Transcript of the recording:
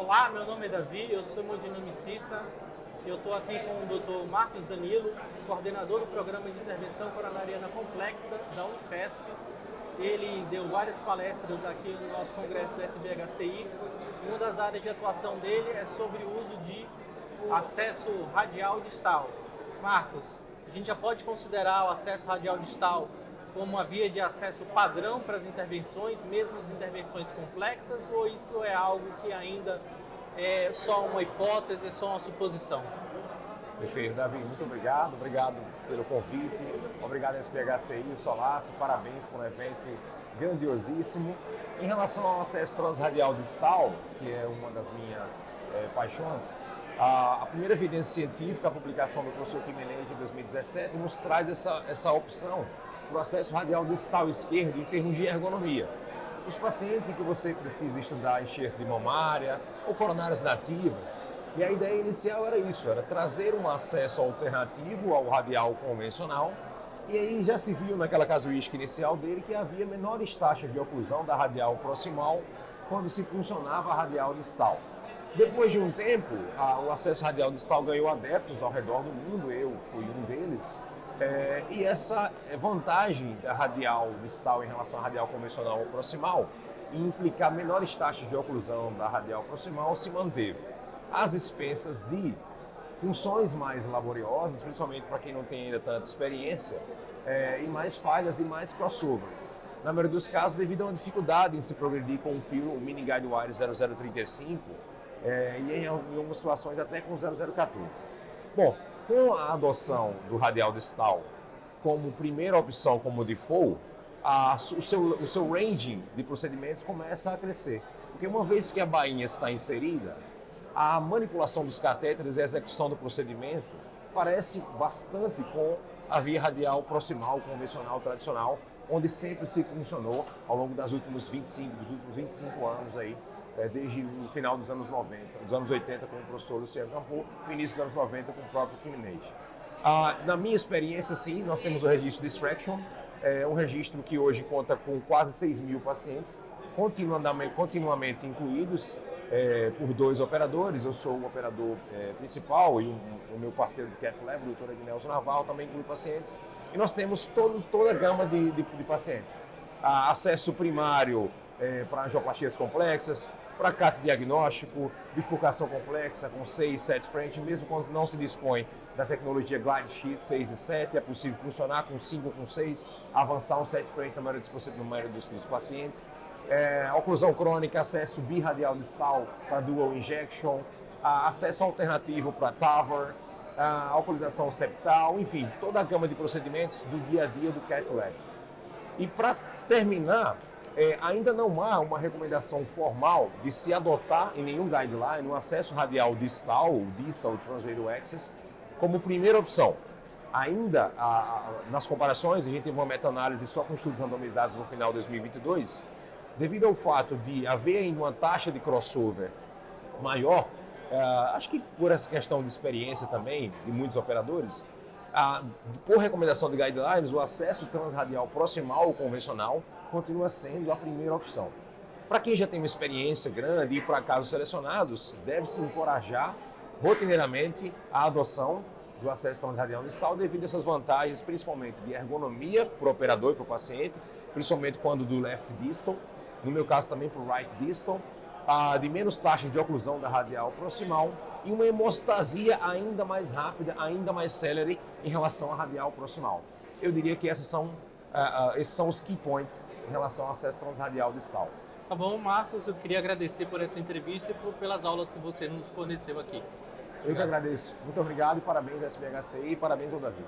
Olá, meu nome é Davi, eu sou hemodinamicista. Eu estou aqui com o Dr. Marcos Danilo, coordenador do Programa de Intervenção Coronariana Complexa da Unifesp. Ele deu várias palestras aqui no nosso congresso do SBHCI. Uma das áreas de atuação dele é sobre o uso de acesso radial distal. Marcos, a gente já pode considerar o acesso radial distal como uma via de acesso padrão para as intervenções, mesmo as intervenções complexas, ou isso é algo que ainda é só uma hipótese, é só uma suposição? Perfeito, Davi, muito obrigado. Obrigado pelo convite. Obrigado SBHCI, o Solace, parabéns por um evento grandiosíssimo. Em relação ao acesso transradial distal, que é uma das minhas paixões, a primeira evidência científica, a publicação do professor Kimenez de 2017, nos traz essa opção para o acesso radial distal esquerdo em termos de ergonomia. Os pacientes em que você precisa estudar enxerto de mamária ou coronárias nativas, e a ideia inicial era isso, era trazer um acesso alternativo ao radial convencional, e aí já se viu naquela casuística inicial dele que havia menores taxas de oclusão da radial proximal quando se funcionava a radial distal. Depois de um tempo, o acesso radial distal ganhou adeptos ao redor do mundo, eu fui um deles, e essa vantagem da radial distal em relação à radial convencional ou proximal, em implicar menores taxas de oclusão da radial proximal, se manteve. Às expensas de funções mais laboriosas, principalmente para quem não tem ainda tanta experiência, e mais falhas e mais crossovers. Na maioria dos casos, devido a uma dificuldade em se progredir com o Mini Guidewire 0035 e em algumas situações até com 0014. Bom, com a adoção do radial distal como primeira opção, como default, o seu ranging de procedimentos começa a crescer. Porque uma vez que a bainha está inserida, a manipulação dos catéteres e a execução do procedimento parece bastante com a via radial proximal, convencional, tradicional, onde sempre se funcionou ao longo dos últimos 25 anos aí, desde o final dos anos 90, dos anos 80 com o professor Luciano Campo, no início dos anos 90 com o próprio Kimenez. Na minha experiência, sim, nós temos o registro Distraction, um registro que hoje conta com quase 6 mil pacientes, continuamente incluídos por 2 operadores. Eu sou o operador principal e o meu parceiro de Cath Lab, o Dr. Agnelson Navarro, também inclui pacientes. E nós temos toda a gama de pacientes. Acesso primário para angioplastias complexas, para CAT diagnóstico, bifurcação complexa com 6, 7 frentes, mesmo quando não se dispõe da tecnologia Glide Sheet 6 e 7, é possível funcionar com 5 ou com 6, avançar um 7 frente na maioria dos pacientes. Oclusão crônica, acesso birradial distal para dual injection, acesso alternativo para TAVR, oculização septal, enfim, toda a gama de procedimentos do dia a dia do Cath Lab. E para terminar, ainda não há uma recomendação formal de se adotar em nenhum guideline o acesso radial distal, o Distal Transradial Access, como primeira opção. Ainda, nas comparações, a gente teve uma meta-análise só com estudos randomizados no final de 2022, devido ao fato de haver ainda uma taxa de crossover maior, acho que por essa questão de experiência também de muitos operadores, por recomendação de guidelines, o acesso transradial proximal ou convencional continua sendo a primeira opção. Para quem já tem uma experiência grande e para casos selecionados, deve-se encorajar rotineiramente a adoção do acesso transradial distal devido a essas vantagens, principalmente de ergonomia para o operador e para o paciente, principalmente quando do left distal, no meu caso também para o right distal, de menos taxas de oclusão da radial proximal e uma hemostasia ainda mais rápida, ainda mais célere em relação à radial proximal. Eu diria que esses são os key points em relação ao acesso transradial distal. Tá bom, Marcos, eu queria agradecer por essa entrevista e pelas aulas que você nos forneceu aqui. Eu que agradeço. Muito obrigado e parabéns ao SBHCI e parabéns ao Davi.